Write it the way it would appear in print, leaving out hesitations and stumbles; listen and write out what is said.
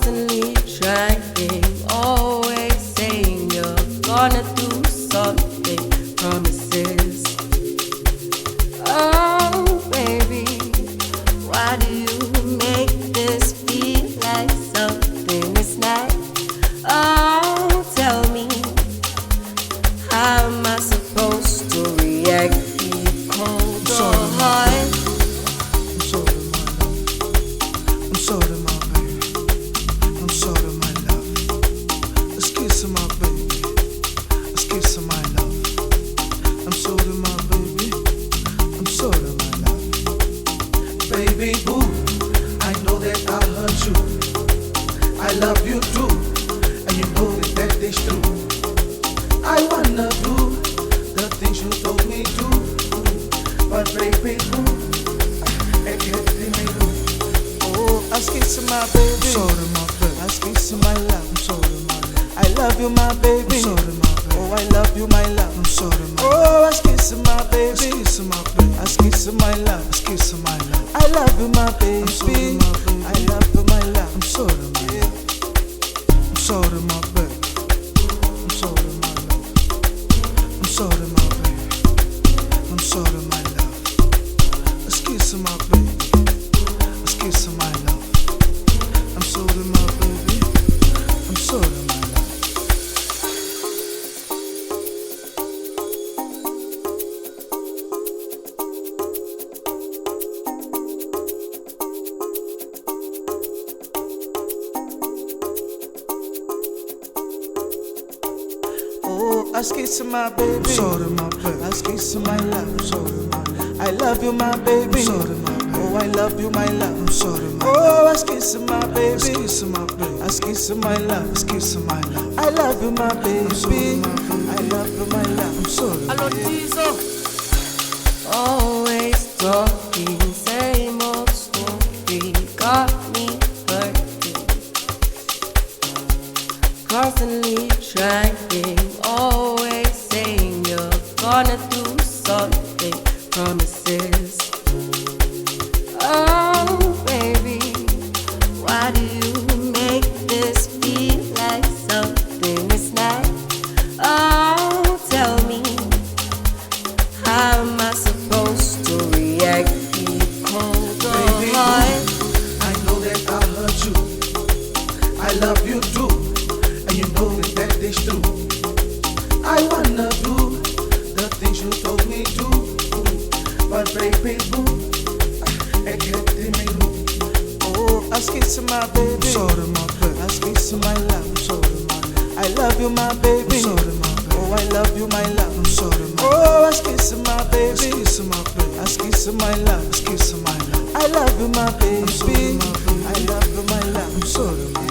constantly trying, always saying you're gonna do something, promises. Oh, baby, why do you make this feel like something it's not? Oh, tell me, how am I supposed to react? Keep cold or hard? I'm sorry, my baby. I'm sorry, my love. Let's kiss my baby. Let's kiss my love. I'm sorry, my baby. I'm sorry, my love. Baby boo, I know that I hurt you. I love you too, and you know that is true. I wanna do the things you told me to, but baby boo, I can't remain. Oh, I kiss my baby. I'm sorry, my baby. I kiss my love. I'm sorry, my love. I love you, my baby. I'm sorry, my baby. Oh, I love you, my love. I'm sorry, my oh, I kiss my baby. I kiss my baby. I kiss my love. I kiss my love. I love you, my baby. I'm sorry, my baby. I love you, my love. I'm sorry, my love. I'm sorry, my baby. I'm sorry, my love. I'm sorry, my baby. I'm sorry, my love. Let's kiss my baby. Let's kiss my love. I'm sorry, my baby. I'm sorry, my love. Oh, I kiss my baby. Sorry, my baby. I kiss my love. I'm sorry, my love. I love you, my baby. I'm sorry, my baby. Oh, I love you, my love. I'm sorry, my oh, I kiss my baby. I kiss my baby. I kiss my love. I kiss my love. I love you, my baby. I'm sorry, my baby. I love you, my love. I'm sorry. Lotizo. Always talking, same old story, got me hurting. Constantly trying, always saying you're gonna do something, promises. Oh, baby, why do you make this feel like something it's not? Oh, tell me, how am I supposed to react? Keep cold or Baby, hard? I know that I hurt you. I love you too, and you know that is true. I wanna do the things you told me to, but baby boo, I can't remain. Oh, I kiss my baby. I'm sorry, my baby. I kiss my love. I'm sorry, my love. I love you, my baby. I'm sorry, my baby. Oh, I love you, my love. I'm sorry, my oh, I kiss my baby. I kiss my baby. I kiss my love. I kiss my love. I love you, my baby. I'm sorry, my baby. I love you, my love. I'm sorry, my